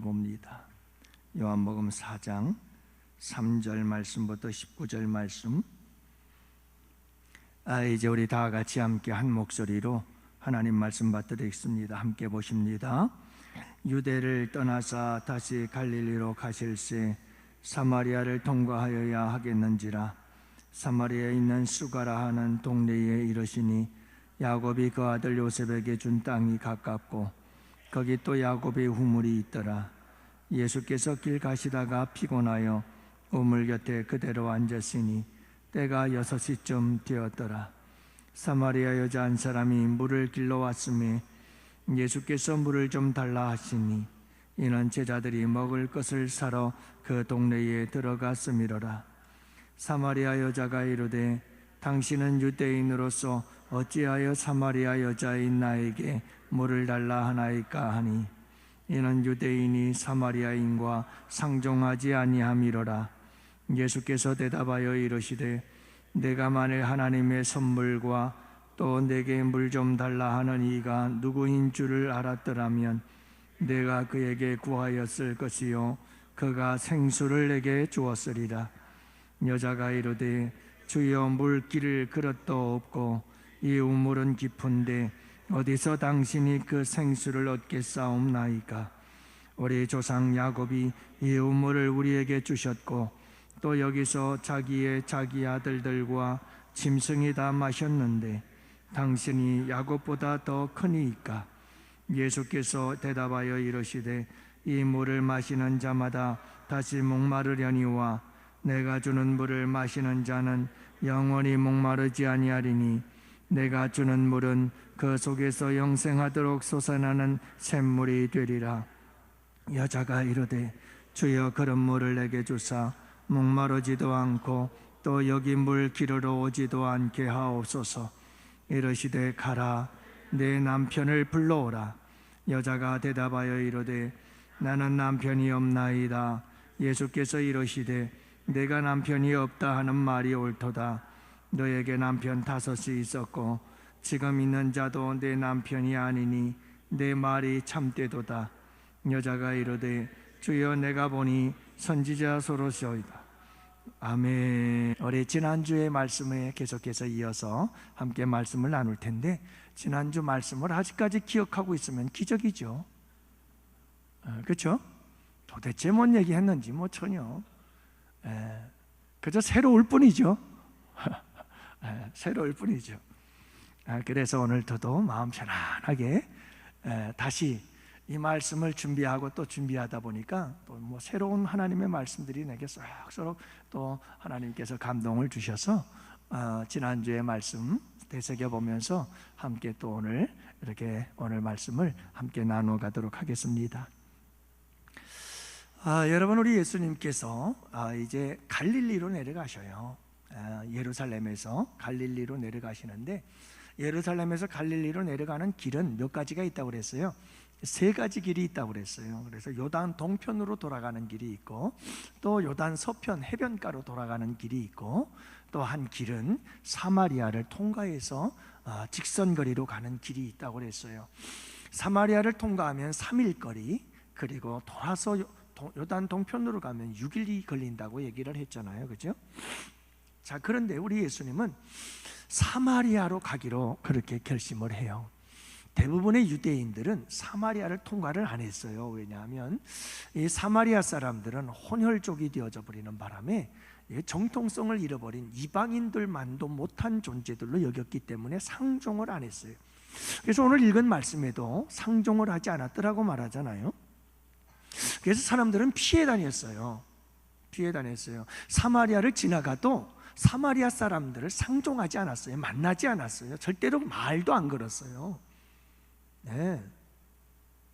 봅니다. 요한복음 4장 3절 말씀부터 19절 말씀. 이제 우리 다 같이 함께 한 목소리로 하나님 말씀 받들겠습니다. 함께 보십니다. 유대를 떠나사 다시 갈릴리로 가실새 사마리아를 통과하여야 하겠는지라. 사마리아에 있는 수가라 하는 동네에 이르시니 야곱이 그 아들 요셉에게 준 땅이 가깝고 거기 또 야곱의 우물이 있더라. 예수께서 길 가시다가 피곤하여 우물 곁에 그대로 앉았으니 때가 6시쯤 되었더라. 사마리아 여자 한 사람이 물을 길러 왔음에 예수께서 물을 좀 달라 하시니 이는 제자들이 먹을 것을 사러 그 동네에 들어갔음이로라. 사마리아 여자가 이르되 당신은 유대인으로서 어찌하여 사마리아 여자인 나에게 물을 달라 하나이까 하니 이는 유대인이 사마리아인과 상종하지 아니함이로라. 예수께서 대답하여 이르시되 내가 만일 하나님의 선물과 또 내게 물 좀 달라 하는 이가 누구인 줄을 알았더라면 내가 그에게 구하였을 것이요 그가 생수를 내게 주었으리라. 여자가 이르되 주여 물기를 그릇도 없고 이 우물은 깊은데 어디서 당신이 그 생수를 얻겠사옵나이까. 우리 조상 야곱이 이 우물을 우리에게 주셨고 또 여기서 자기 아들들과 짐승이 다 마셨는데 당신이 야곱보다 더 크니이까. 예수께서 대답하여 이르시되 이 물을 마시는 자마다 다시 목마르려니와 내가 주는 물을 마시는 자는 영원히 목마르지 아니하리니 내가 주는 물은 그 속에서 영생하도록 솟아나는 샘물이 되리라. 여자가 이르되 주여 그런 물을 내게 주사 목마르지도 않고 또 여기 물 기르러 오지도 않게 하옵소서. 이르시되 가라 내 남편을 불러오라. 여자가 대답하여 이르되 나는 남편이 없나이다. 예수께서 이르시되 내가 남편이 없다 하는 말이 옳도다. 너에게 남편 5이 있었고 지금 있는 자도 내 남편이 아니니 내 말이 참되도다. 여자가 이르되 주여 내가 보니 선지자 소로시오이다. 아멘. 우리 지난주의 말씀에 계속해서 이어서 함께 말씀을 나눌 텐데 지난주 말씀을 아직까지 기억하고 있으면 기적이죠. 그렇죠? 도대체 뭔 얘기했는지 전혀 그저 새로울 뿐이죠. 새로울 뿐이죠. 그래서 오늘도 마음 편안하게 다시 이 말씀을 준비하고 또 준비하다 보니까 또 새로운 하나님의 말씀들이 내게 쏙쏙 또 하나님께서 감동을 주셔서 지난주의 말씀 되새겨 보면서 함께 또 오늘 말씀을 함께 나누어 가도록 하겠습니다. 여러분, 우리 예수님께서 이제 갈릴리로 내려가셔요. 예루살렘에서 갈릴리로 내려가시는데 예루살렘에서 갈릴리로 내려가는 길은 몇 가지가 있다고 그랬어요. 3가지 길이 있다고 그랬어요. 그래서 요단 동편으로 돌아가는 길이 있고 또 요단 서편 해변가로 돌아가는 길이 있고 또 한 길은 사마리아를 통과해서 직선거리로 가는 길이 있다고 그랬어요. 사마리아를 통과하면 3일 거리, 그리고 돌아서 요단 동편으로 가면 6일이 걸린다고 얘기를 했잖아요. 그죠? 자, 그런데 우리 예수님은 사마리아로 가기로 그렇게 결심을 해요. 대부분의 유대인들은 사마리아를 통과를 안 했어요. 왜냐하면 이 사마리아 사람들은 혼혈족이 되어져 버리는 바람에 정통성을 잃어버린 이방인들만도 못한 존재들로 여겼기 때문에 상종을 안 했어요. 그래서 오늘 읽은 말씀에도 상종을 하지 않았더라고 말하잖아요. 그래서 사람들은 피해 다녔어요. 사마리아를 지나가도 사마리아 사람들을 상종하지 않았어요. 만나지 않았어요. 절대로 말도 안 걸었어요.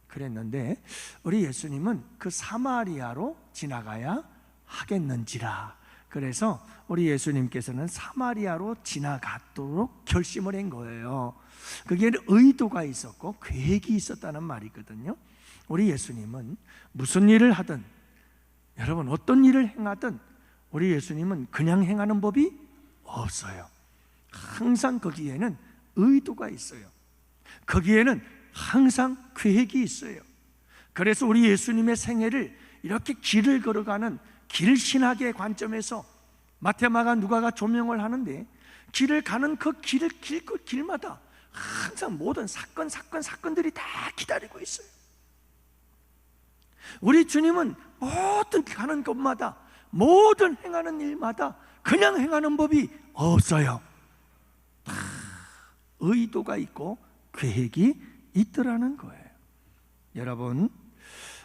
그랬는데 우리 예수님은 그 사마리아로 지나가야 하겠는지라. 그래서 우리 예수님께서는 사마리아로 지나가도록 결심을 한 거예요. 그게 의도가 있었고 계획이 있었다는 말이거든요. 우리 예수님은 무슨 일을 하든, 여러분 어떤 일을 행하든 우리 예수님은 그냥 행하는 법이 없어요. 항상 거기에는 의도가 있어요. 거기에는 항상 계획이 있어요. 그래서 우리 예수님의 생애를 이렇게 길을 걸어가는 길신학의 관점에서 마테마가 누가가 조명을 하는데, 길을 가는 그 길마다 항상 모든 사건들이 다 기다리고 있어요. 우리 주님은 모든 가는 곳마다, 모든 행하는 일마다 그냥 행하는 법이 없어요. 다 의도가 있고 계획이 있더라는 거예요. 여러분,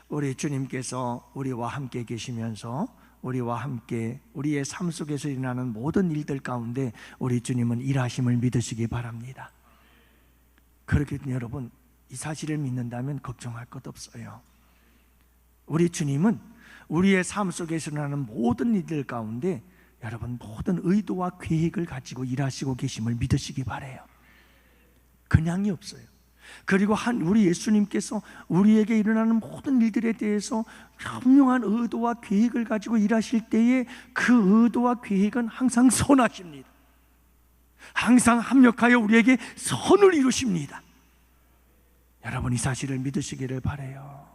우리 주님께서 우리와 함께 계시면서 우리와 함께 우리의 삶 속에서 일어나는 모든 일들 가운데 우리 주님은 일하심을 믿으시기 바랍니다. 그렇게 여러분, 이 사실을 믿는다면 걱정할 것 없어요. 우리 주님은 우리의 삶 속에서 일어나는 모든 일들 가운데 여러분 모든 의도와 계획을 가지고 일하시고 계심을 믿으시기 바라요. 그냥이 없어요. 그리고 우리 예수님께서 우리에게 일어나는 모든 일들에 대해서 분명한 의도와 계획을 가지고 일하실 때에 그 의도와 계획은 항상 선하십니다. 항상 합력하여 우리에게 선을 이루십니다. 여러분, 이 사실을 믿으시기를 바라요.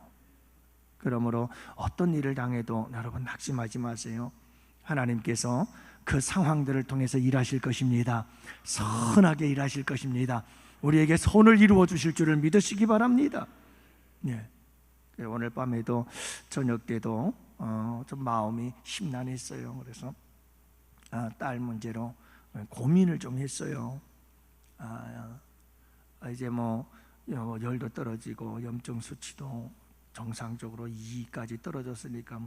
그러므로 어떤 일을 당해도 여러분 낙심하지 마세요. 하나님께서 그 상황들을 통해서 일하실 것입니다. 선하게 일하실 것입니다. 우리에게 선을 이루어 주실 줄을 믿으시기 바랍니다. 네. 오늘 밤에도 저녁 때도 좀 마음이 심란했어요. 그래서 딸 문제로 고민을 좀 했어요. 이제 열도 떨어지고 염증 수치도 정상적으로 2까지 떨어졌으니까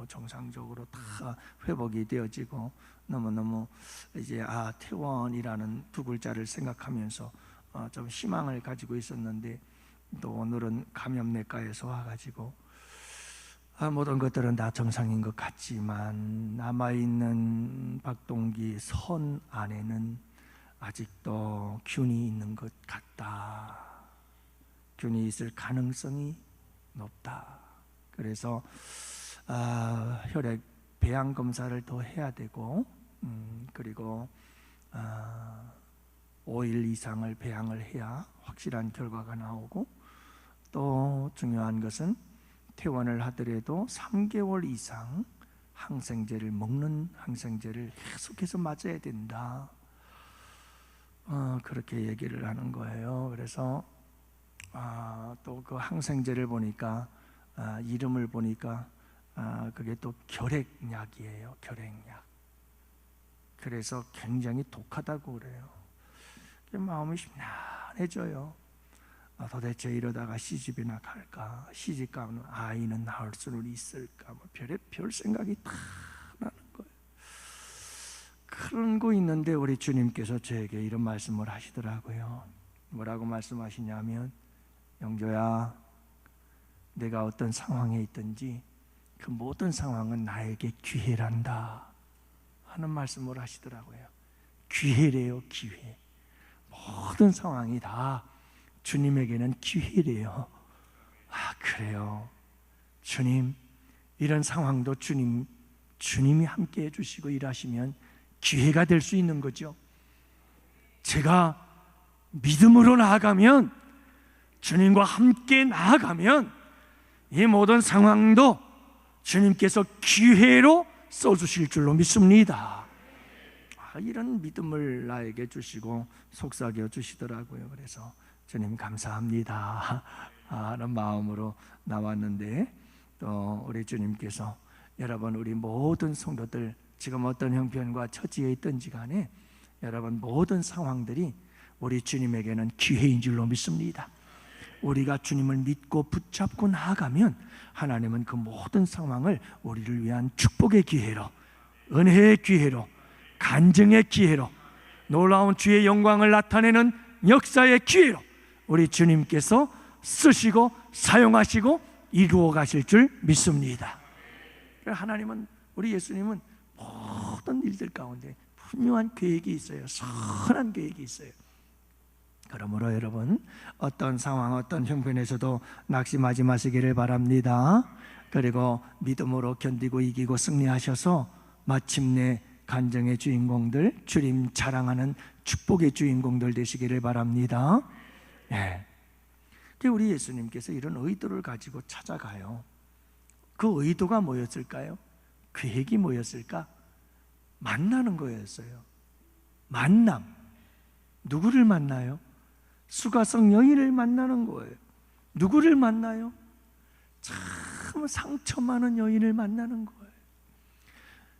정상적으로 다 회복이 되어지고 너무너무 이제 퇴원이라는 두 글자를 생각하면서 좀 희망을 가지고 있었는데, 또 오늘은 감염내과에서 와가지고 모든 것들은 다 정상인 것 같지만 남아있는 박동기 선 안에는 아직도 균이 있는 것 같다. 균이 있을 가능성이 높다. 그래서 혈액 배양 검사를 더 해야 되고, 그리고 5일 이상을 배양을 해야 확실한 결과가 나오고, 또 중요한 것은 퇴원을 하더라도 3개월 이상 먹는 항생제를 계속해서 맞아야 된다. 그렇게 얘기를 하는 거예요. 그래서 또 그 항생제를 보니까 이름을 보니까 그게 또 결핵약이에요. 결핵약. 그래서 굉장히 독하다고 그래요. 마음이 심란해져요. 도대체 이러다가 시집이나 갈까? 시집 가면 아이는 낳을 수는 있을까? 별 생각이 다 나는 거예요. 그런 거 있는데 우리 주님께서 저에게 이런 말씀을 하시더라고요. 뭐라고 말씀하시냐면, 영조야, 내가 어떤 상황에 있든지 그 모든 상황은 나에게 기회란다 하는 말씀을 하시더라고요. 기회래요. 기회. 모든 상황이 다 주님에게는 기회래요. 그래요. 주님, 이런 상황도 주님이 함께 해주시고 일하시면 기회가 될 수 있는 거죠. 제가 믿음으로 나아가면, 주님과 함께 나아가면 이 모든 상황도 주님께서 기회로 써주실 줄로 믿습니다. 이런 믿음을 나에게 주시고 속삭여 주시더라고요. 그래서 주님 감사합니다 하는 마음으로 나왔는데, 또 우리 주님께서 여러분, 우리 모든 성도들 지금 어떤 형편과 처지에 있든지 간에 여러분 모든 상황들이 우리 주님에게는 기회인 줄로 믿습니다. 우리가 주님을 믿고 붙잡고 나아가면 하나님은 그 모든 상황을 우리를 위한 축복의 기회로, 은혜의 기회로, 간증의 기회로, 놀라운 주의 영광을 나타내는 역사의 기회로 우리 주님께서 쓰시고 사용하시고 이루어 가실 줄 믿습니다. 하나님은, 우리 예수님은 모든 일들 가운데 분명한 계획이 있어요. 선한 계획이 있어요. 그러므로 여러분, 어떤 상황, 어떤 형편에서도 낙심하지 마시기를 바랍니다. 그리고 믿음으로 견디고 이기고 승리하셔서 마침내 간증의 주인공들, 주님 자랑하는 축복의 주인공들 되시기를 바랍니다. 네. 우리 예수님께서 이런 의도를 가지고 찾아가요. 그 의도가 뭐였을까요? 계획이 뭐였을까? 만나는 거였어요. 만남. 누구를 만나요? 수가성 여인을 만나는 거예요. 누구를 만나요? 참 상처 많은 여인을 만나는 거예요.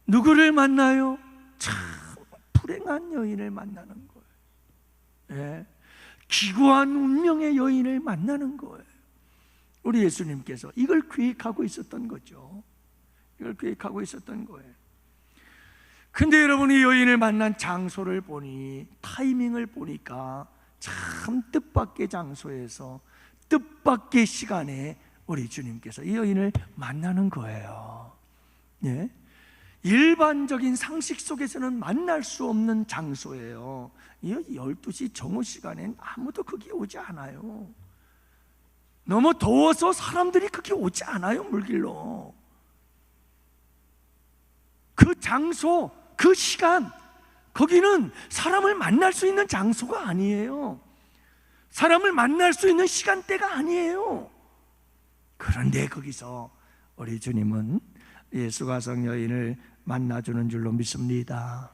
누구를 만나요? 참 불행한 여인을 만나는 거예요. 예. 기구한 운명의 여인을 만나는 거예요. 우리 예수님께서 이걸 계획하고 있었던 거죠. 이걸 계획하고 있었던 거예요. 근데 여러분이 여인을 만난 장소를 보니, 타이밍을 보니까 참 뜻밖의 장소에서 뜻밖의 시간에 우리 주님께서 이 여인을 만나는 거예요. 예? 일반적인 상식 속에서는 만날 수 없는 장소예요. 12시 정오 시간엔 아무도 거기 오지 않아요. 너무 더워서 사람들이 거기 오지 않아요. 물길로. 그 장소, 그 시간, 거기는 사람을 만날 수 있는 장소가 아니에요. 사람을 만날 수 있는 시간대가 아니에요. 그런데 거기서 우리 주님은 수가성 여인을 만나주는 줄로 믿습니다.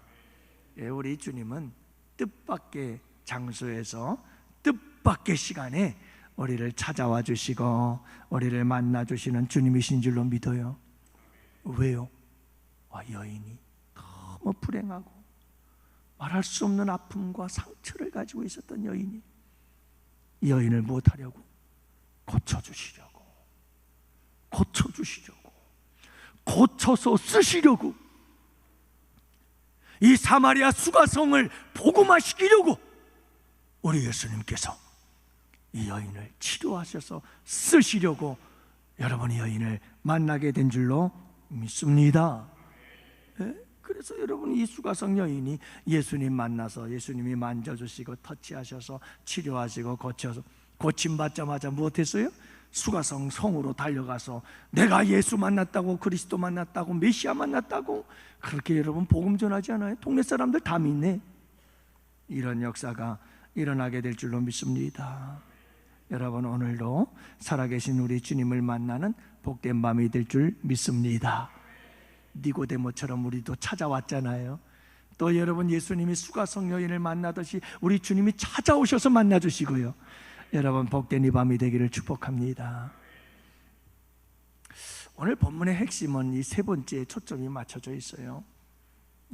우리 주님은 뜻밖의 장소에서 뜻밖의 시간에 우리를 찾아와 주시고 우리를 만나 주시는 주님이신 줄로 믿어요. 왜요? 여인이 너무 불행하고 말할 수 없는 아픔과 상처를 가지고 있었던 여인이, 이 여인을 무엇하려고? 고쳐주시려고, 고쳐서 쓰시려고, 이 사마리아 수가성을 복음화시키려고 우리 예수님께서 이 여인을 치료하셔서 쓰시려고 여러분이 여인을 만나게 된 줄로 믿습니다. 그래서 여러분, 이 수가성 여인이 예수님 만나서 예수님이 만져주시고 터치하셔서 치료하시고 고쳐서 고침받자마자 무엇했어요? 수가성 성으로 달려가서 내가 예수 만났다고, 그리스도 만났다고, 메시아 만났다고 그렇게 여러분 복음 전하지 않아요? 동네 사람들 다 믿네. 이런 역사가 일어나게 될 줄로 믿습니다. 여러분, 오늘도 살아계신 우리 주님을 만나는 복된 밤이 될 줄 믿습니다. 니고데모처럼 우리도 찾아왔잖아요. 또 여러분, 예수님이 수가성 여인을 만나듯이 우리 주님이 찾아오셔서 만나주시고요. 여러분, 복된 이 밤이 되기를 축복합니다. 오늘 본문의 핵심은 이 세 번째에 초점이 맞춰져 있어요.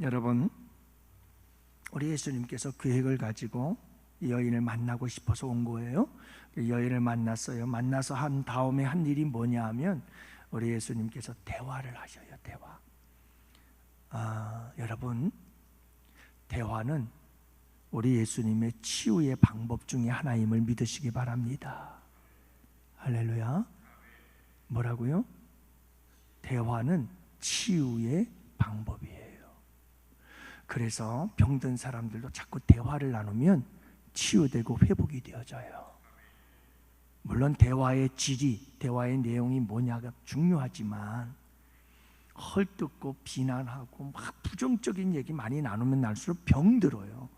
여러분, 우리 예수님께서 계획을 가지고 이 여인을 만나고 싶어서 온 거예요. 여인을 만났어요. 만나서 한 다음에 한 일이 뭐냐 하면 우리 예수님께서 대화를 하셔요. 대화. 여러분, 대화는 우리 예수님의 치유의 방법 중에 하나임을 믿으시기 바랍니다. 할렐루야. 뭐라고요? 대화는 치유의 방법이에요. 그래서 병든 사람들도 자꾸 대화를 나누면 치유되고 회복이 되어져요. 물론 대화의 질이, 대화의 내용이 뭐냐가 중요하지만 헐뜯고 비난하고 막 부정적인 얘기 많이 나누면 날수록 병들어요.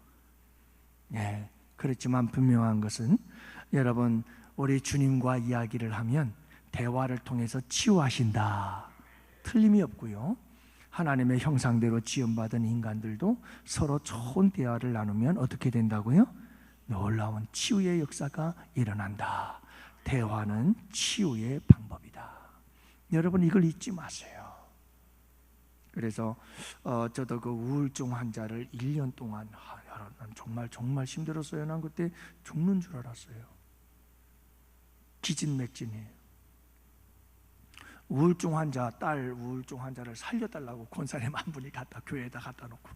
그렇지만 분명한 것은 여러분, 우리 주님과 이야기를 하면 대화를 통해서 치유하신다. 틀림이 없고요. 하나님의 형상대로 지음받은 인간들도 서로 좋은 대화를 나누면 어떻게 된다고요? 놀라운 치유의 역사가 일어난다. 대화는 치유의 방법이다. 여러분, 이걸 잊지 마세요. 그래서 저도 그 우울증 환자를 1년 동안 난 정말 힘들었어요. 난 그때 죽는 줄 알았어요. 기진맥진이에요. 우울증 환자, 딸 우울증 환자를 살려달라고 권사님 한 분이 교회에다 갖다 놓고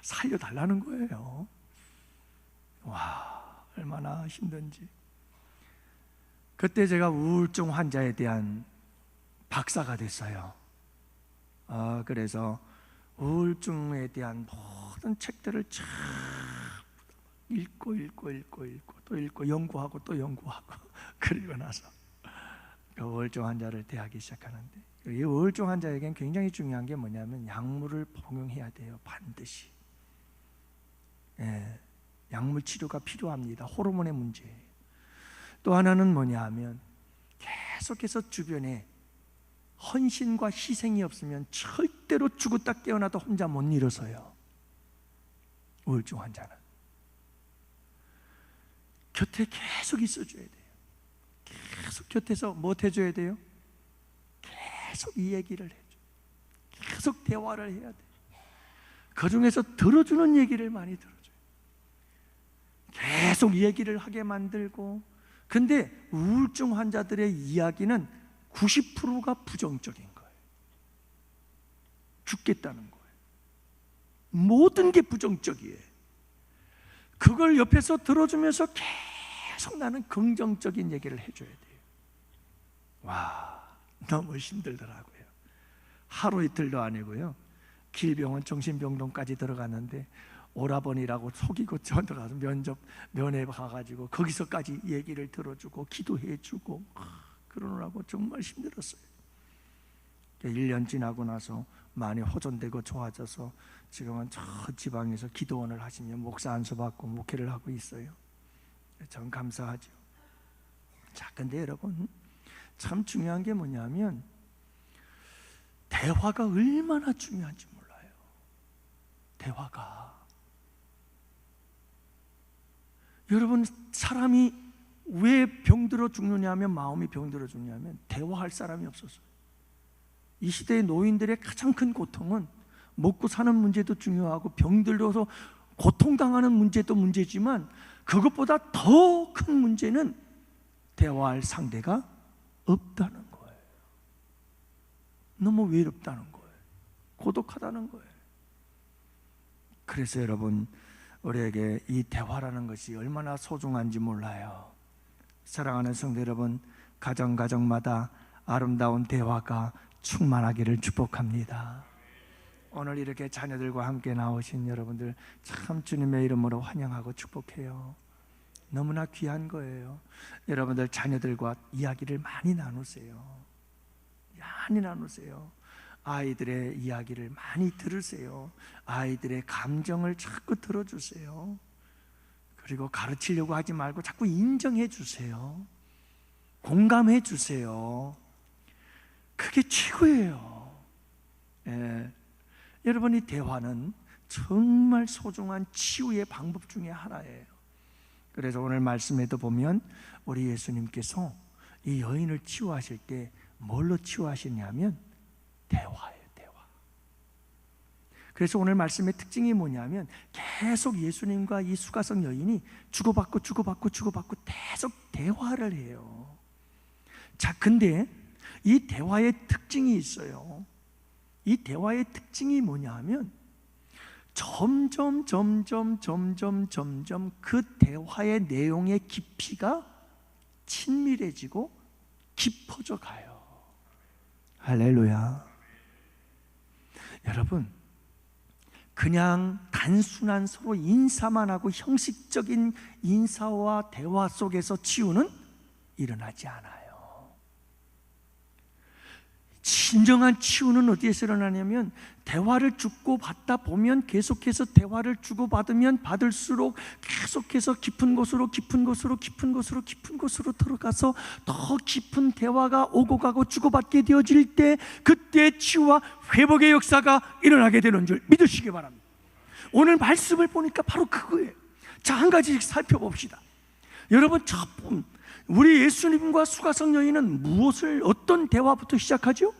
살려달라는 거예요. 와, 얼마나 힘든지. 그때 제가 우울증 환자에 대한 박사가 됐어요. 그래서 우울증에 대한 모든 책들을 쫙 읽고 또 읽고 연구하고 또 연구하고 그리고 나서 그 우울증 환자를 대하기 시작하는데, 이 우울증 환자에겐 굉장히 중요한 게 뭐냐면 약물을 복용해야 돼요. 반드시. 약물 치료가 필요합니다. 호르몬의 문제예요. 또 하나는 뭐냐 하면 계속해서 주변에 헌신과 희생이 없으면 절대로 죽었다 깨어나도 혼자 못 일어서요. 우울증 환자는 곁에 계속 있어줘야 돼요. 계속 곁에서 뭐 해줘야 돼요? 계속 이 얘기를 해줘. 계속 대화를 해야 돼요. 그 중에서 들어주는 얘기를 많이 들어줘요. 계속 얘기를 하게 만들고. 근데 우울증 환자들의 이야기는 90%가 부정적인 거예요. 죽겠다는 거예요. 모든 게 부정적이에요. 그걸 옆에서 들어주면서 계속 나는 긍정적인 얘기를 해줘야 돼요. 와, 너무 힘들더라고요. 하루 이틀도 아니고요, 길병원 정신병동까지 들어갔는데 오라버니라고 속이고 들어가서 면회 가가지고 거기서까지 얘기를 들어주고 기도해주고 그러느라고 정말 힘들었어요. 1년 지나고 나서 많이 호전되고 좋아져서 지금은 저 지방에서 기도원을 하시며 목사 안수받고 목회를 하고 있어요. 전 감사하죠. 자, 근데 여러분 참 중요한 게 뭐냐면 대화가 얼마나 중요한지 몰라요. 대화가. 여러분, 사람이 왜 병들어 죽느냐면, 마음이 병들어 죽느냐면 대화할 사람이 없었어요. 이 시대의 노인들의 가장 큰 고통은 먹고 사는 문제도 중요하고 병들어서 고통당하는 문제도 문제지만 그것보다 더 큰 문제는 대화할 상대가 없다는 거예요. 너무 외롭다는 거예요. 고독하다는 거예요. 그래서 여러분, 우리에게 이 대화라는 것이 얼마나 소중한지 몰라요. 사랑하는 성도 여러분, 가정마다 아름다운 대화가 충만하기를 축복합니다. 오늘 이렇게 자녀들과 함께 나오신 여러분들 참 주님의 이름으로 환영하고 축복해요. 너무나 귀한 거예요. 여러분들 자녀들과 이야기를 많이 나누세요. 많이 나누세요. 아이들의 이야기를 많이 들으세요. 아이들의 감정을 자꾸 들어주세요. 그리고 가르치려고 하지 말고 자꾸 인정해 주세요. 공감해 주세요. 그게 최고예요. 여러분, 이 대화는 정말 소중한 치유의 방법 중에 하나예요. 그래서 오늘 말씀에도 보면 우리 예수님께서 이 여인을 치유하실 때 뭘로 치유하시냐면 대화예요. 대화. 그래서 오늘 말씀의 특징이 뭐냐면 계속 예수님과 이 수가성 여인이 주고받고 계속 대화를 해요. 자, 근데 이 대화의 특징이 있어요. 이 대화의 특징이 뭐냐 하면 점점 그 대화의 내용의 깊이가 친밀해지고 깊어져 가요. 할렐루야. 여러분, 그냥 단순한 서로 인사만 하고 형식적인 인사와 대화 속에서 치유는 일어나지 않아요. 진정한 치유는 어디에서 일어나냐면 대화를 주고받다 보면 계속해서 대화를 주고받으면 받을수록 계속해서 깊은 곳으로 들어가서 더 깊은 대화가 오고 가고 주고받게 되어질 때 그때 치유와 회복의 역사가 일어나게 되는 줄 믿으시기 바랍니다. 오늘 말씀을 보니까 바로 그거예요. 자, 한 가지씩 살펴봅시다. 여러분, 우리 예수님과 수가성 여인은 어떤 대화부터 시작하죠?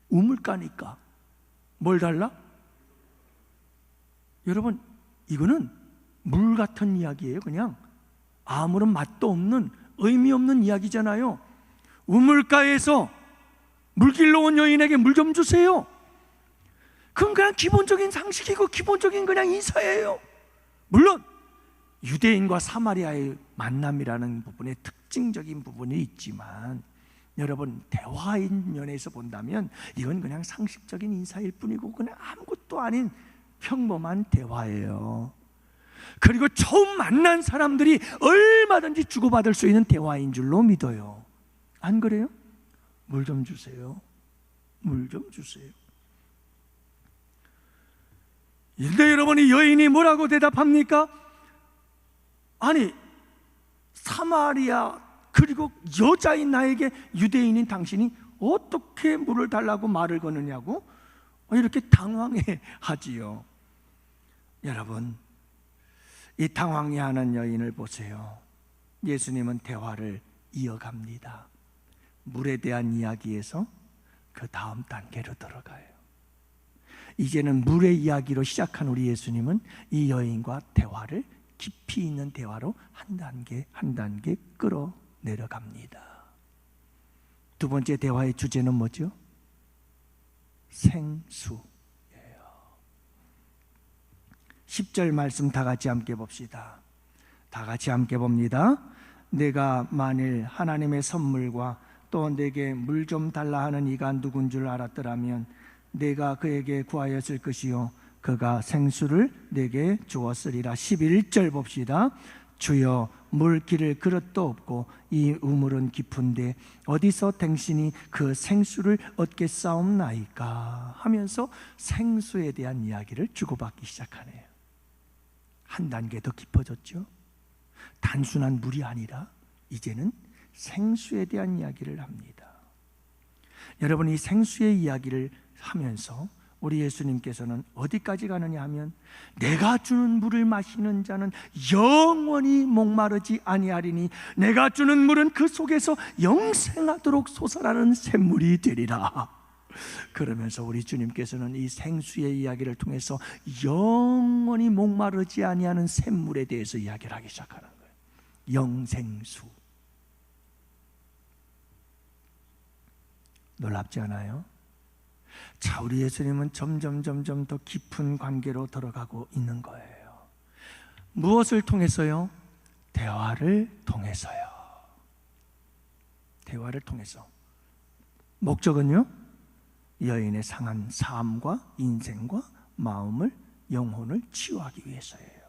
우물가니까 뭘 달라? 여러분, 이거는 물 같은 이야기예요. 그냥 아무런 맛도 없는 의미 없는 이야기잖아요. 우물가에서 물길로 온 여인에게 물 좀 주세요. 그건 그냥 기본적인 상식이고 기본적인 그냥 인사예요. 물론 유대인과 사마리아의 만남이라는 부분에 특징적인 부분이 있지만 여러분, 대화인 면에서 본다면 이건 그냥 상식적인 인사일 뿐이고 그냥 아무것도 아닌 평범한 대화예요. 그리고 처음 만난 사람들이 얼마든지 주고받을 수 있는 대화인 줄로 믿어요. 안 그래요? 물 좀 주세요. 물 좀 주세요. 근데 여러분이 여인이 뭐라고 대답합니까? 아니 사마리아 그리고 여자인 나에게 유대인인 당신이 어떻게 물을 달라고 말을 거느냐고 이렇게 당황해 하지요. 여러분, 이 당황해하는 여인을 보세요. 예수님은 대화를 이어갑니다. 물에 대한 이야기에서 그 다음 단계로 들어가요. 이제는 물의 이야기로 시작한 우리 예수님은 이 여인과 대화를 깊이 있는 대화로 한 단계 한 단계 끌어내려갑니다. 두 번째 대화의 주제는 뭐죠? 생수예요. 10절 말씀 다 같이 함께 봅시다. 다 같이 함께 봅니다. 내가 만일 하나님의 선물과 또 내게 물 좀 달라 하는 이가 누군 줄 알았더라면 내가 그에게 구하였을 것이요 그가 생수를 내게 주었으리라. 11절 봅시다. 주여, 물 기를 그릇도 없고 이 우물은 깊은데 어디서 당신이 그 생수를 얻겠사옵나이까 하면서 생수에 대한 이야기를 주고받기 시작하네요. 한 단계 더 깊어졌죠. 단순한 물이 아니라 이제는 생수에 대한 이야기를 합니다. 여러분, 이 생수의 이야기를 하면서 우리 예수님께서는 어디까지 가느냐 하면 내가 주는 물을 마시는 자는 영원히 목마르지 아니하리니 내가 주는 물은 그 속에서 영생하도록 솟아나는 샘물이 되리라. 그러면서 우리 주님께서는 이 생수의 이야기를 통해서 영원히 목마르지 아니하는 샘물에 대해서 이야기를 하기 시작하는 거예요. 영생수. 놀랍지 않아요? 자, 우리 예수님은 점점 더 깊은 관계로 들어가고 있는 거예요. 무엇을 통해서요? 대화를 통해서요. 대화를 통해서. 목적은요? 여인의 상한 삶과 인생과 마음을, 영혼을 치유하기 위해서예요.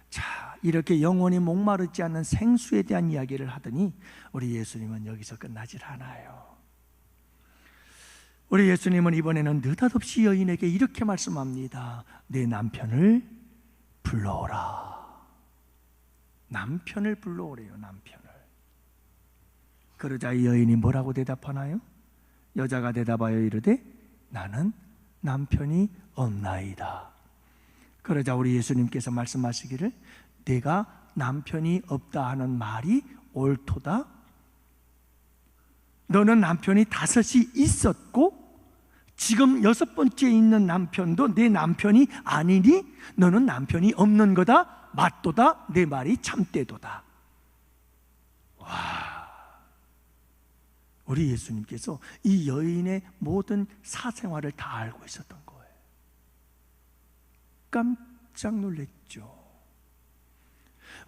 자, 이렇게 영원히 목마르지 않는 생수에 대한 이야기를 하더니 우리 예수님은 여기서 끝나질 않아요. 우리 예수님은 이번에는 느닷없이 여인에게 이렇게 말씀합니다. 내 남편을 불러오라. 남편을 불러오래요. 남편을. 그러자 이 여인이 뭐라고 대답하나요? 여자가 대답하여 이르되 나는 남편이 없나이다. 그러자 우리 예수님께서 말씀하시기를 내가 남편이 없다 하는 말이 옳도다. 너는 남편이 5이 있었고 지금 6번째 있는 남편도 내 남편이 아니니 너는 남편이 없는 거다. 맞도다. 내 말이 참되도다. 와, 우리 예수님께서 이 여인의 모든 사생활을 다 알고 있었던 거예요. 깜짝 놀랐죠.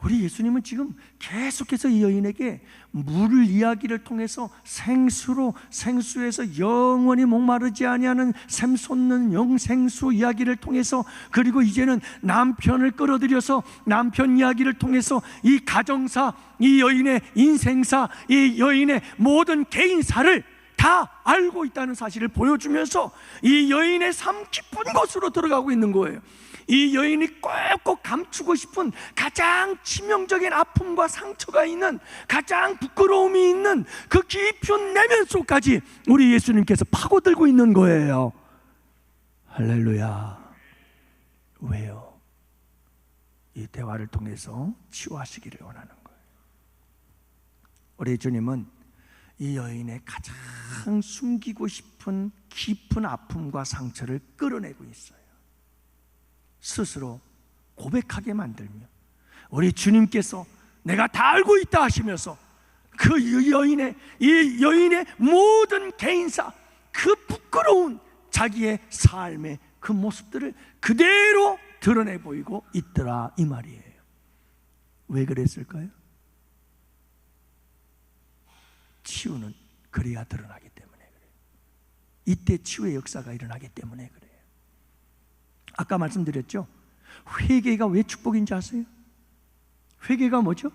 우리 예수님은 지금 계속해서 이 여인에게 물을 이야기를 통해서 생수에서 영원히 목마르지 아니하는 샘솟는 영생수 이야기를 통해서, 그리고 이제는 남편을 끌어들여서 남편 이야기를 통해서 이 가정사, 이 여인의 인생사, 이 여인의 모든 개인사를 다 알고 있다는 사실을 보여주면서 이 여인의 삶 깊은 곳으로 들어가고 있는 거예요. 이 여인이 꼭꼭 감추고 싶은 가장 치명적인 아픔과 상처가 있는, 가장 부끄러움이 있는 그 깊은 내면 속까지 우리 예수님께서 파고들고 있는 거예요. 할렐루야. 왜요? 이 대화를 통해서 치유하시기를 원하는 거예요. 우리 주님은 이 여인의 가장 숨기고 싶은 깊은 아픔과 상처를 끌어내고 있어요. 스스로 고백하게 만들며 우리 주님께서 내가 다 알고 있다 하시면서 그 여인의, 이 여인의 모든 개인사, 그 부끄러운 자기의 삶의 그 모습들을 그대로 드러내 보이고 있더라, 이 말이에요. 왜 그랬을까요? 치유는 그래야 드러나기 때문에 그래요. 이때 치유의 역사가 일어나기 때문에 그래요. 아까 말씀드렸죠? 회개가 왜 축복인지 아세요? 회개가 뭐죠?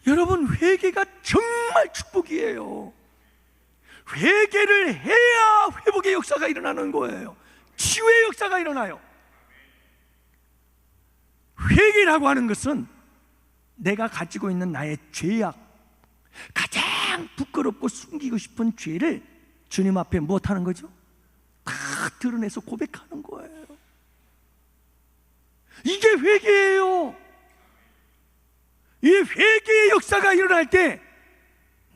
여러분, 회개가 정말 축복이에요. 회개를 해야 회복의 역사가 일어나는 거예요. 치유의 역사가 일어나요. 회개라고 하는 것은 내가 가지고 있는 나의 죄악, 가장 부끄럽고 숨기고 싶은 죄를 주님 앞에 무엇하는 거죠? 다 드러내서 고백하는 거예요. 이게 회개예요. 이 회개의 역사가 일어날 때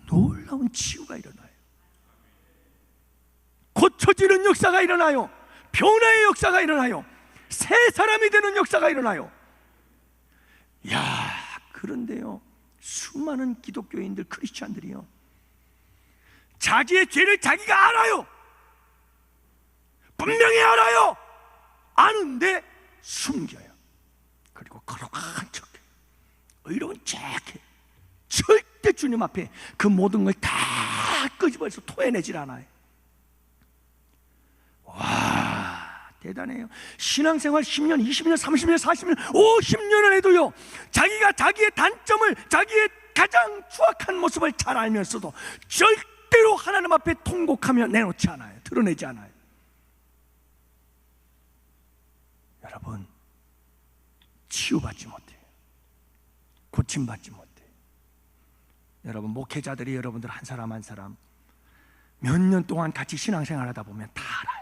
놀라운 치유가 일어나요. 고쳐지는 역사가 일어나요. 변화의 역사가 일어나요. 새 사람이 되는 역사가 일어나요. 그런데요, 수많은 기독교인들, 크리스찬들이요, 자기의 죄를 자기가 알아요. 분명히 알아요. 아는데 숨겨요. 그리고 거룩한 척해, 의로운 척해. 절대 주님 앞에 그 모든 걸 다 끄집어서 토해내질 않아요. 와, 대단해요. 신앙생활 10년, 20년, 30년, 40년, 50년을 해도요, 자기가 자기의 단점을, 자기의 가장 추악한 모습을 잘 알면서도 절대로 하나님 앞에 통곡하며 내놓지 않아요. 드러내지 않아요. 여러분, 치유받지 못해요. 고침받지 못해요. 여러분, 목회자들이 여러분들 한 사람 한 사람 몇 년 동안 같이 신앙생활 하다 보면 다 알아요.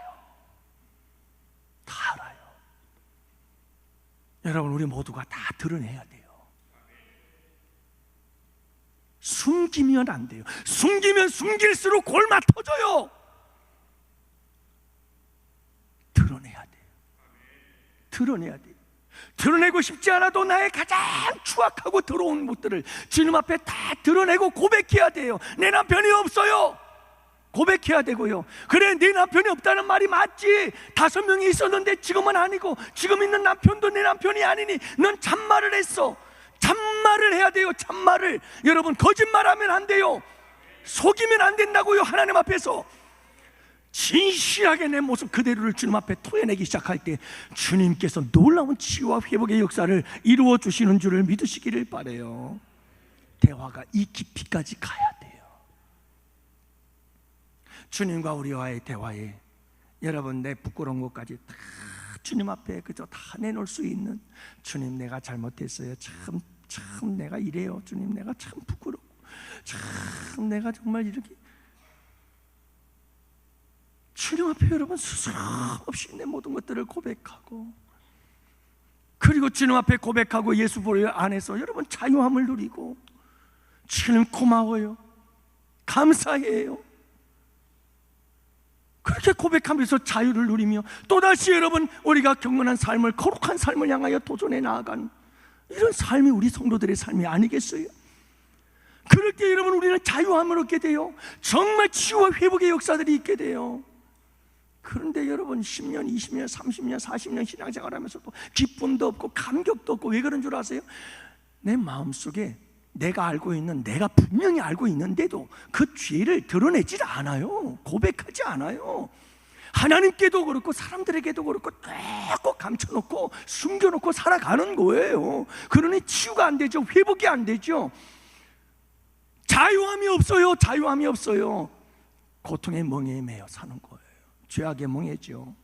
다 알아요. 여러분, 우리 모두가 다 드러내야 돼요. 숨기면 안 돼요. 숨기면 숨길수록 골마 터져요. 드러내야 돼요. 드러내야 돼요. 드러내고 싶지 않아도 나의 가장 추악하고 더러운 것들을 주님 앞에 다 드러내고 고백해야 돼요. 내 남편이 없어요. 고백해야 되고요. 그래, 내 남편이 없다는 말이 맞지. 5명이 있었는데 지금은 아니고, 지금 있는 남편도 내 남편이 아니니 넌 참말을 했어. 참말을 해야 돼요. 참말을. 여러분, 거짓말하면 안 돼요. 속이면 안 된다고요. 하나님 앞에서 진실하게 내 모습 그대로를 주님 앞에 토해내기 시작할 때 주님께서 놀라운 치유와 회복의 역사를 이루어 주시는 줄을 믿으시기를 바라요. 대화가 이 깊이까지 가야 돼요. 주님과 우리와의 대화에 여러분, 내 부끄러운 것까지 다 주님 앞에 그저 다 내놓을 수 있는, 주님, 내가 잘못했어요. 참 내가 이래요. 주님, 내가 참 부끄럽고, 참 내가 정말 이렇게, 주님 앞에 여러분 스스럼 없이 내 모든 것들을 고백하고, 그리고 주님 앞에 고백하고 예수 보혈 안에서 여러분 자유함을 누리고, 주님 고마워요, 감사해요, 그렇게 고백하면서 자유를 누리며 또다시 여러분 우리가 경건한 삶을, 거룩한 삶을 향하여 도전해 나아가는 이런 삶이 우리 성도들의 삶이 아니겠어요? 그럴 때 여러분 우리는 자유함을 얻게 돼요. 정말 치유와 회복의 역사들이 있게 돼요. 그런데 여러분 10년, 20년, 30년, 40년 신앙생활 하면서도 기쁨도 없고 감격도 없고, 왜 그런 줄 아세요? 내 마음속에 내가 알고 있는, 내가 분명히 알고 있는데도 그 죄를 드러내질 않아요. 고백하지 않아요. 하나님께도 그렇고 사람들에게도 그렇고 꼭 감춰놓고 숨겨놓고 살아가는 거예요. 그러니 치유가 안 되죠. 회복이 안 되죠. 자유함이 없어요. 자유함이 없어요. 고통의 멍에에 매여 사는 거예요. 죄악의 멍에죠.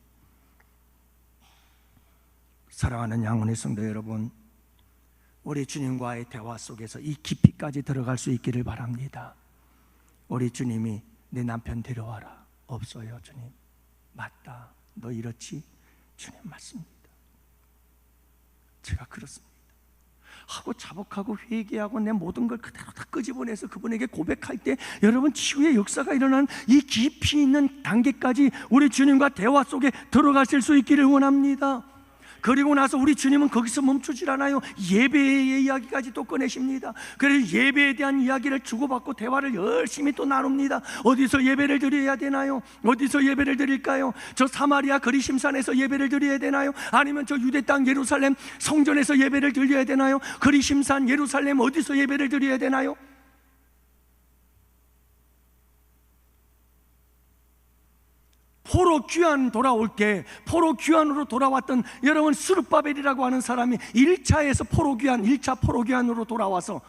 사랑하는 양원의 성도 여러분, 우리 주님과의 대화 속에서 이 깊이까지 들어갈 수 있기를 바랍니다. 우리 주님이 내 남편 데려와라. 없어요. 주님, 맞다, 너 이렇지? 주님, 맞습니다. 제가 그렇습니다 하고 자복하고 회개하고 내 모든 걸 그대로 다 끄집어내서 그분에게 고백할 때 여러분 치유의 역사가 일어나는 이 깊이 있는 단계까지 우리 주님과 대화 속에 들어가실 수 있기를 원합니다. 그리고 나서 우리 주님은 거기서 멈추질 않아요. 예배의 이야기까지 또 꺼내십니다. 그래서 예배에 대한 이야기를 주고받고 대화를 열심히 또 나눕니다. 어디서 예배를 드려야 되나요? 어디서 예배를 드릴까요? 저 사마리아 거리심산에서 예배를 드려야 되나요? 아니면 저 유대 땅 예루살렘 성전에서 예배를 드려야 되나요? 거리심산 예루살렘 어디서 예배를 드려야 되나요? 포로 귀환 돌아올 때, 포로 귀환으로 돌아왔던 여러분 스룹바벨이라고 하는 사람이 1차 포로 귀환으로 돌아와서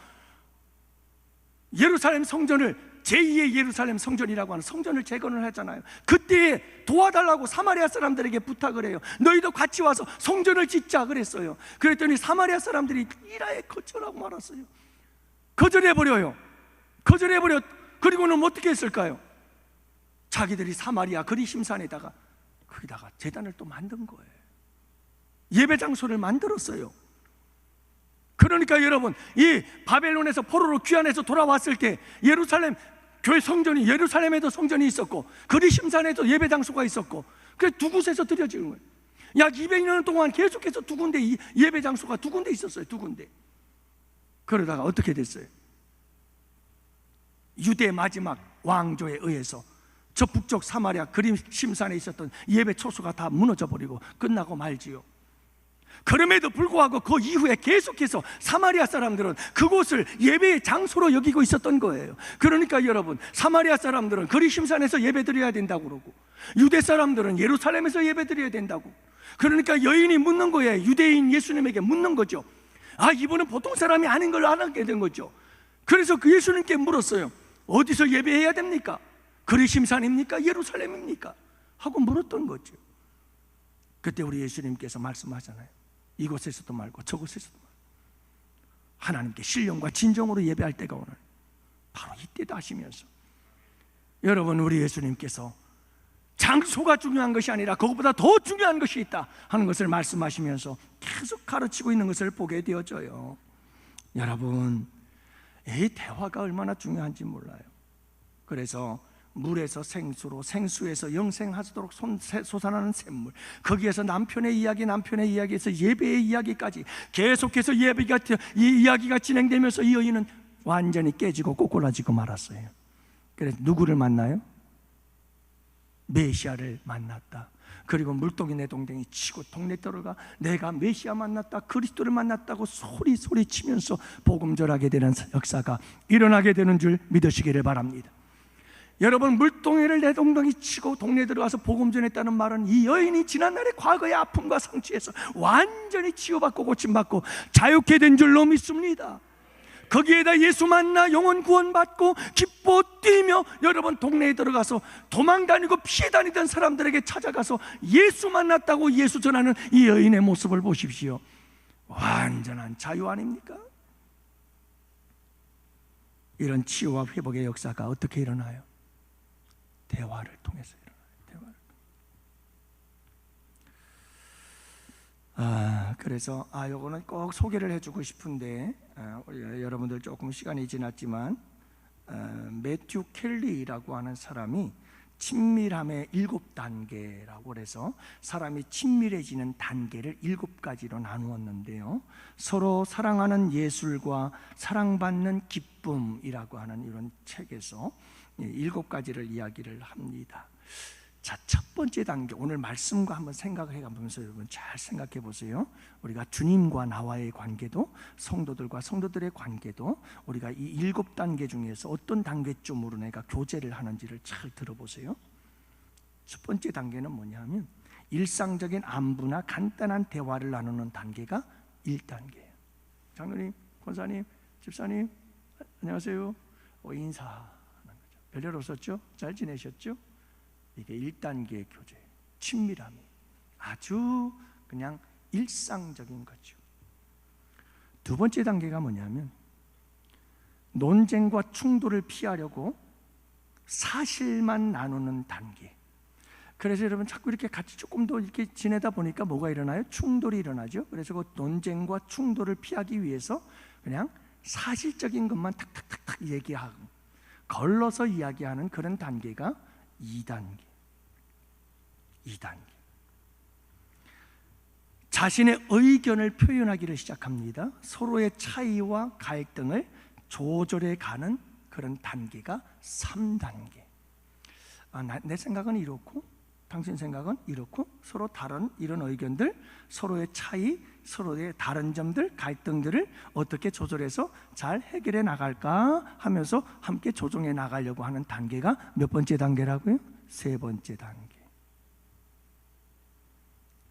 예루살렘 성전을 제2의 예루살렘 성전이라고 하는 성전을 재건을 하잖아요. 그때 도와달라고 사마리아 사람들에게 부탁을 해요. 너희도 같이 와서 성전을 짓자 그랬어요. 그랬더니 사마리아 사람들이 이라에 거절하고 말았어요. 거절해버려요. 거절해버려. 그리고는 어떻게 했을까요? 자기들이 사마리아 그리심산에다가 거기다가 제단을 또 만든 거예요. 예배 장소를 만들었어요. 그러니까 여러분, 이 바벨론에서 포로로 귀환해서 돌아왔을 때 예루살렘 교회 성전이, 예루살렘에도 성전이 있었고 그리심산에도 예배 장소가 있었고, 그래서 두 곳에서 드려지는 거예요. 약 200년 동안 계속해서 두 군데 예배 장소가 두 군데 있었어요. 두 군데. 그러다가 어떻게 됐어요? 유대 마지막 왕조에 의해서 저 북쪽 사마리아 그리심산에 있었던 예배 초소가 다 무너져 버리고 끝나고 말지요. 그럼에도 불구하고 그 이후에 계속해서 사마리아 사람들은 그곳을 예배의 장소로 여기고 있었던 거예요. 그러니까 여러분, 사마리아 사람들은 그리심산에서 예배드려야 된다고 그러고, 유대 사람들은 예루살렘에서 예배드려야 된다고. 그러니까 여인이 묻는 거예요. 유대인 예수님에게 묻는 거죠. 아, 이분은 보통 사람이 아닌 걸 알게 된 거죠. 그래서 그 예수님께 물었어요. 어디서 예배해야 됩니까? 그리심산입니까? 예루살렘입니까? 하고 물었던 거죠. 그때 우리 예수님께서 말씀하잖아요. 이곳에서도 말고 저곳에서도 말고 하나님께 신령과 진정으로 예배할 때가 오늘 바로 이때다 하시면서, 여러분, 우리 예수님께서 장소가 중요한 것이 아니라 그것보다 더 중요한 것이 있다 하는 것을 말씀하시면서 계속 가르치고 있는 것을 보게 되어져요. 여러분, 이 대화가 얼마나 중요한지 몰라요. 그래서 물에서 생수로, 생수에서 영생하도록 솟아나는 샘물, 거기에서 남편의 이야기, 남편의 이야기에서 예배의 이야기까지 계속해서 이 이야기가 진행되면서 이 여인은 완전히 깨지고 꼬꾸라지고 말았어요. 그래서 누구를 만나요? 메시아를 만났다. 그리고 물동이 내 동댕이 치고 동네 들어가 내가 메시아 만났다, 그리스도를 만났다고 소리 치면서 복음 전하게 되는 역사가 일어나게 되는 줄 믿으시기를 바랍니다. 여러분, 물동이를 내 동댕이 치고 동네 들어가서 복음 전했다는 말은 이 여인이 지난날의 과거의 아픔과 상처에서 완전히 치유받고 고침받고 자유케 된 줄로 믿습니다. 거기에다 예수 만나 영혼 구원받고 기뻐 뛰며, 여러분, 동네에 들어가서 도망다니고 피해 다니던 사람들에게 찾아가서 예수 만났다고 예수 전하는 이 여인의 모습을 보십시오. 완전한 자유 아닙니까? 이런 치유와 회복의 역사가 어떻게 일어나요? 대화를 통해서 일어나요. 대화를. 그래서 요거는 꼭 소개를 해주고 싶은데, 우리 여러분들 조금 시간이 지났지만 매튜 켈리라고 하는 사람이 친밀함의 7단계라고 해서 사람이 친밀해지는 단계를 7가지로 나누었는데요, 서로 사랑하는 예술과 사랑받는 기쁨이라고 하는 이런 책에서 7가지를 이야기를 합니다. 자, 첫 번째 단계, 오늘 말씀과 한번 생각해 가면서 여러분 잘 생각해 보세요. 우리가 주님과 나와의 관계도, 성도들과 성도들의 관계도, 우리가 이 7단계 중에서 어떤 단계쯤으로 내가 교제를 하는지를 잘 들어보세요. 첫 번째 단계는 뭐냐면 일상적인 안부나 간단한 대화를 나누는 단계가 1단계예요. 장로님, 권사님, 집사님, 안녕하세요. 인사하는 거죠. 별일 없었죠? 잘 지내셨죠? 이게 1단계의 교제, 친밀함이 아주 그냥 일상적인 거죠. 두 번째 단계가 뭐냐면 논쟁과 충돌을 피하려고 사실만 나누는 단계. 그래서 여러분 자꾸 이렇게 같이 조금 더 이렇게 지내다 보니까 뭐가 일어나요? 충돌이 일어나죠. 그래서 그 논쟁과 충돌을 피하기 위해서 그냥 사실적인 것만 탁탁탁탁 얘기하고 걸러서 이야기하는 그런 단계가 2단계. 자신의 의견을 표현하기를 시작합니다. 서로의 차이와 갈등을 조절해 가는 그런 단계가 3단계. 내 생각은 이렇고 당신 생각은 이렇고, 서로 다른 이런 의견들, 서로의 차이, 서로의 다른 점들, 갈등들을 어떻게 조절해서 잘 해결해 나갈까 하면서 함께 조정해 나가려고 하는 단계가 몇 번째 단계라고요? 3번째 단계.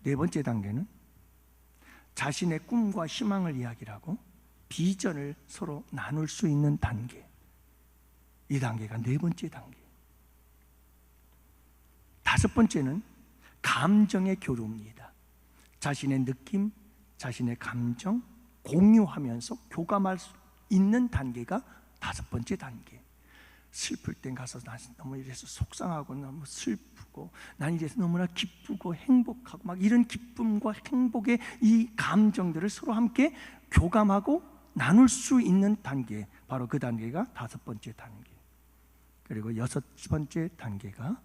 4번째 단계는 자신의 꿈과 희망을 이야기하고 비전을 서로 나눌 수 있는 단계. 이 단계가 네 번째 단계. 다섯 번째는 감정의 교류입니다. 자신의 느낌, 자신의 감정 공유하면서 교감할 수 있는 단계가 다섯 번째 단계. 슬플 땐 가서 난 너무 이래서 속상하고 너무 슬프고 난 이래서 너무나 기쁘고 행복하고 막 이런 기쁨과 행복의 이 감정들을 서로 함께 교감하고 나눌 수 있는 단계, 바로 그 단계가 다섯 번째 단계. 그리고 여섯 번째 단계가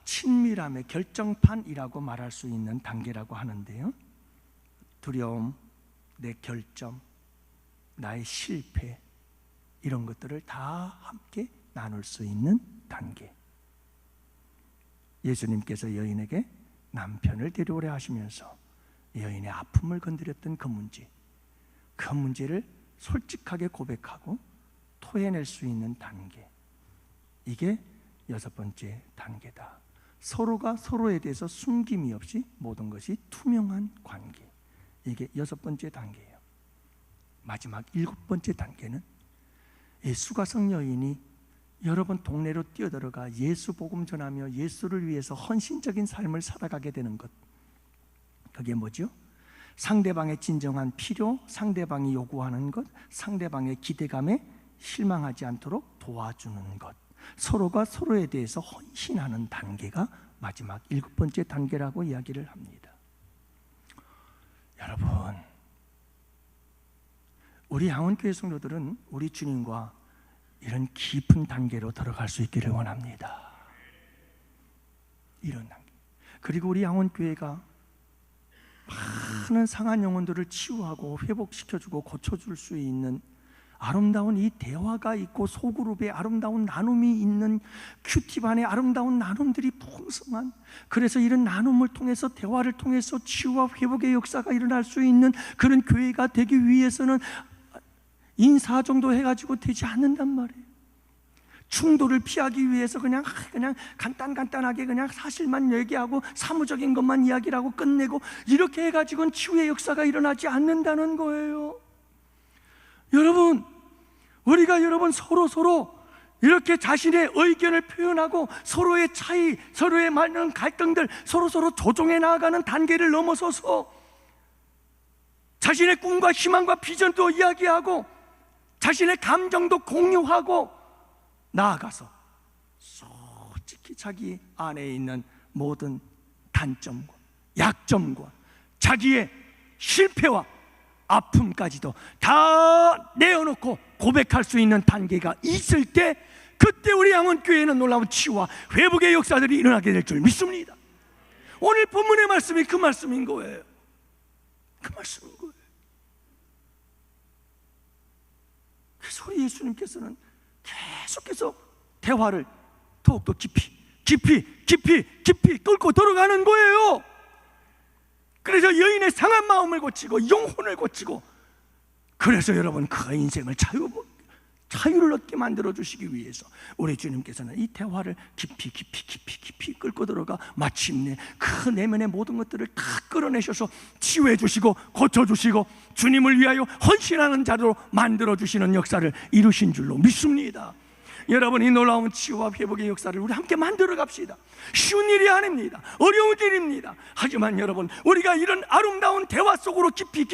친밀함의 결정판이라고 말할 수 있는 단계라고 하는데요, 두려움, 내 결점, 나의 실패, 이런 것들을 다 함께 나눌 수 있는 단계. 예수님께서 여인에게 남편을 데려오려 하시면서 여인의 아픔을 건드렸던 그 문제를 솔직하게 고백하고 토해낼 수 있는 단계, 이게 여섯 번째 단계다. 서로가 서로에 대해서 숨김이 없이 모든 것이 투명한 관계, 이게 여섯 번째 단계예요. 마지막 일곱 번째 단계는 수가성 여인이 여러 번 동네로 뛰어들어가 예수 복음 전하며 예수를 위해서 헌신적인 삶을 살아가게 되는 것. 그게 뭐죠? 상대방의 진정한 필요, 상대방이 요구하는 것, 상대방의 기대감에 실망하지 않도록 도와주는 것, 서로가 서로에 대해서 헌신하는 단계가 마지막 일곱 번째 단계라고 이야기를 합니다. 여러분, 우리 양원교회 성도들은 우리 주님과 이런 깊은 단계로 들어갈 수 있기를 원합니다. 이런 단계. 그리고 우리 양원교회가 많은 상한 영혼들을 치유하고 회복시켜주고 고쳐줄 수 있는 아름다운 이 대화가 있고 소그룹의 아름다운 나눔이 있는 큐티 안에 아름다운 나눔들이 풍성한, 그래서 이런 나눔을 통해서 대화를 통해서 치유와 회복의 역사가 일어날 수 있는 그런 교회가 되기 위해서는 인사 정도 해가지고 되지 않는단 말이에요. 충돌을 피하기 위해서 그냥 간단하게 그냥 사실만 얘기하고 사무적인 것만 이야기를 하고 끝내고 이렇게 해가지고는 치유의 역사가 일어나지 않는다는 거예요. 여러분, 우리가 서로 이렇게 자신의 의견을 표현하고 서로의 차이, 서로의 많은 갈등들 서로 조정해 나아가는 단계를 넘어서서 자신의 꿈과 희망과 비전도 이야기하고 자신의 감정도 공유하고 나아가서 솔직히 자기 안에 있는 모든 단점과 약점과 자기의 실패와 아픔까지도 다 내어놓고 고백할 수 있는 단계가 있을 때, 그때 우리 양원교회는 놀라운 치유와 회복의 역사들이 일어나게 될 줄 믿습니다. 오늘 본문의 말씀이 그 말씀인 거예요. 그 말씀인 거예요. 그래서 우리 예수님께서는 계속해서 대화를 더욱더 깊이 끌고 들어가는 거예요. 그래서 여인의 상한 마음을 고치고 영혼을 고치고, 그래서 여러분 그 인생을 자유를 얻게 만들어 주시기 위해서 우리 주님께서는 이 대화를 깊이 끌고 들어가 마침내 그 내면의 모든 것들을 다 끌어내셔서 치유해 주시고 고쳐 주시고 주님을 위하여 헌신하는 자로 만들어 주시는 역사를 이루신 줄로 믿습니다. 여러분, 이 놀라운 치유와 회복의 역사를 우리 함께 만들어 갑시다. 쉬운 일이 아닙니다. 어려운 일입니다. 하지만 여러분, 우리가 이런 아름다운 대화 속으로 깊이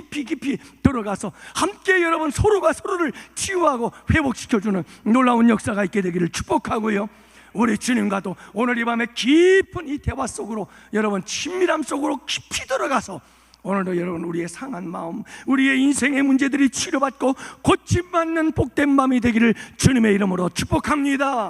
들어가서 함께 여러분 서로가 서로를 치유하고 회복시켜주는 놀라운 역사가 있게 되기를 축복하고요, 우리 주님과도 오늘 이 밤에 깊은 이 대화 속으로 여러분 친밀함 속으로 깊이 들어가서 오늘도 여러분 우리의 상한 마음, 우리의 인생의 문제들이 치료받고 고침받는 복된 마음이 되기를 주님의 이름으로 축복합니다.